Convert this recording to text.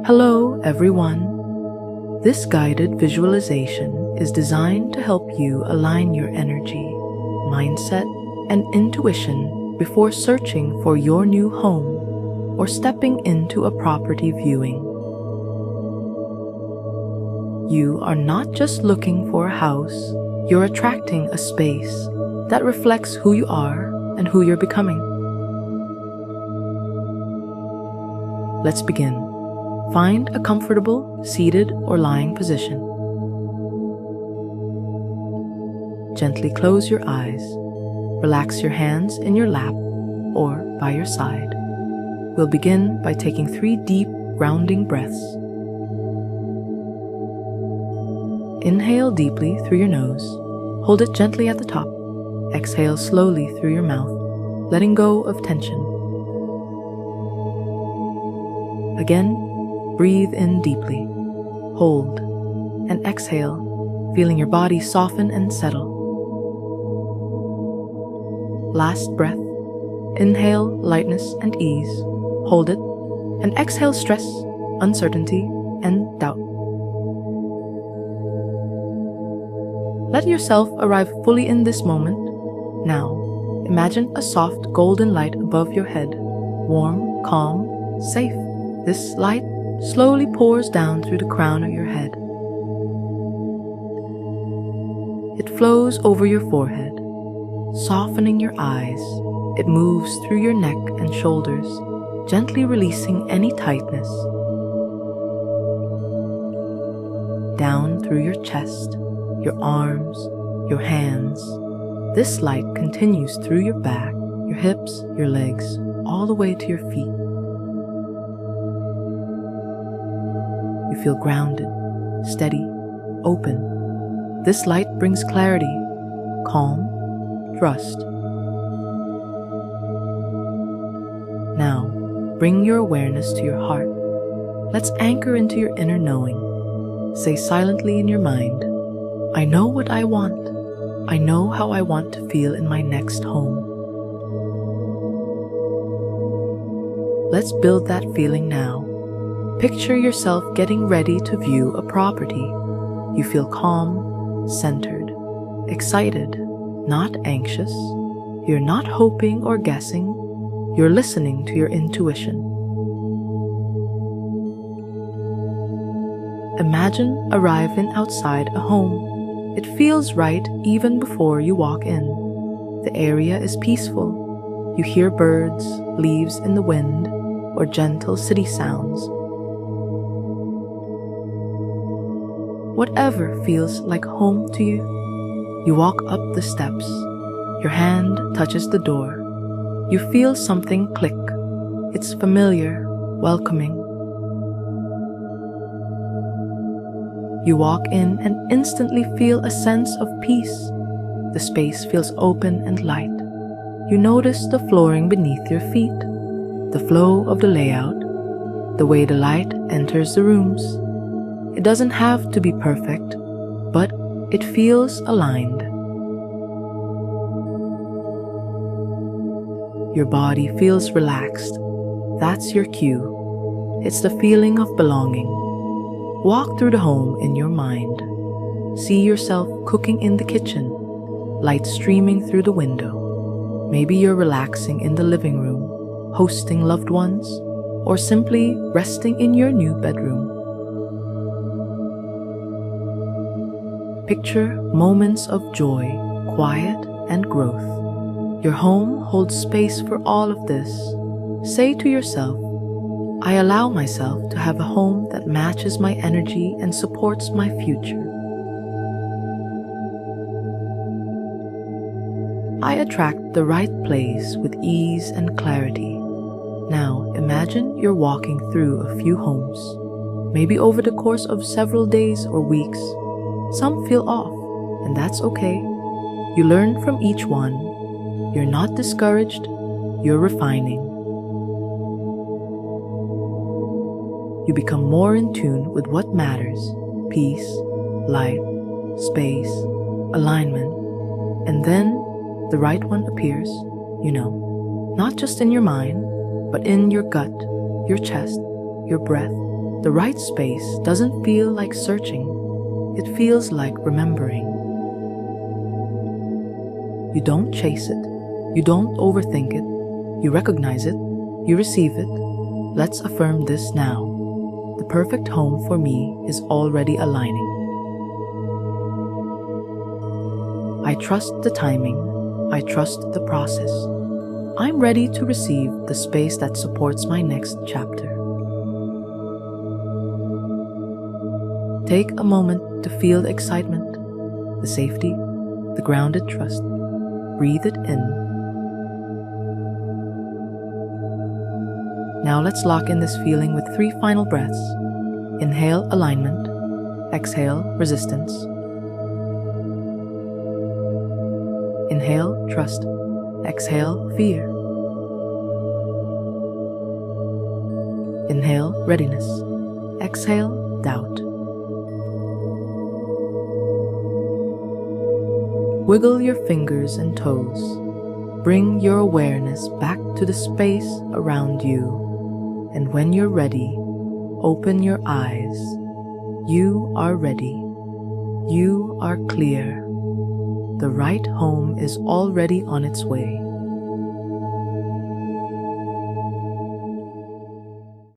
Hello, everyone. This guided visualization is designed to help you align your energy, mindset, and intuition before searching for your new home or stepping into a property viewing. You are not just looking for a house, you're attracting a space that reflects who you are and who you're becoming. Let's begin. Find a comfortable seated or lying position. Gently close your eyes. Relax your hands in your lap or by your side. We'll begin by taking 3 deep, grounding breaths. Inhale deeply through your nose. Hold it gently at the top. Exhale slowly through your mouth, letting go of tension. Again, breathe in deeply. Hold and exhale, feeling your body soften and settle. Last breath. Inhale lightness and ease. Hold it and exhale stress, uncertainty, and doubt. Let yourself arrive fully in this moment. Now, imagine a soft golden light above your head. Warm, calm, safe. This light slowly pours down through the crown of your head. It flows over your forehead, softening your eyes. It moves through your neck and shoulders, gently releasing any tightness. Down through your chest, your arms, your hands. This light continues through your back, your hips, your legs, all the way to your feet. You feel grounded, steady, open. This light brings clarity, calm, trust. Now, bring your awareness to your heart. Let's anchor into your inner knowing. Say silently in your mind, I know what I want. I know how I want to feel in my next home. Let's build that feeling now. Picture yourself getting ready to view a property. You feel calm, centered, excited, not anxious. You're not hoping or guessing. You're listening to your intuition. Imagine arriving outside a home. It feels right even before you walk in. The area is peaceful. You hear birds, leaves in the wind, or gentle city sounds. Whatever feels like home to you, you walk up the steps. Your hand touches the door. You feel something click. It's familiar, welcoming. You walk in and instantly feel a sense of peace. The space feels open and light. You notice the flooring beneath your feet, the flow of the layout, the way the light enters the rooms. It doesn't have to be perfect, but it feels aligned. Your body feels relaxed. That's your cue. It's the feeling of belonging. Walk through the home in your mind. See yourself cooking in the kitchen, light streaming through the window. Maybe you're relaxing in the living room, hosting loved ones, or simply resting in your new bedroom. Picture moments of joy, quiet, and growth. Your home holds space for all of this. Say to yourself, I allow myself to have a home that matches my energy and supports my future. I attract the right place with ease and clarity. Now imagine you're walking through a few homes, maybe over the course of several days or weeks. Some feel off, and that's okay. You learn from each one. You're not discouraged, you're refining. You become more in tune with what matters: peace, light, space, alignment. And then the right one appears, not just in your mind, but in your gut, your chest, your breath, The right space doesn't feel like searching, it feels like remembering. You don't chase it, you don't overthink it, you recognize it, you receive it. Let's affirm this now. The perfect home for me is already aligning. I trust the timing, I trust the process. I'm ready to receive the space that supports my next chapter. Take a moment to feel the excitement, the safety, the grounded trust. Breathe it in. Now let's lock in this feeling with 3 final breaths. Inhale, alignment. Exhale, resistance. Inhale, trust. Exhale, fear. Inhale, readiness. Exhale, doubt. Wiggle your fingers and toes. Bring your awareness back to the space around you. And when you're ready, open your eyes. You are ready. You are clear. The right home is already on its way.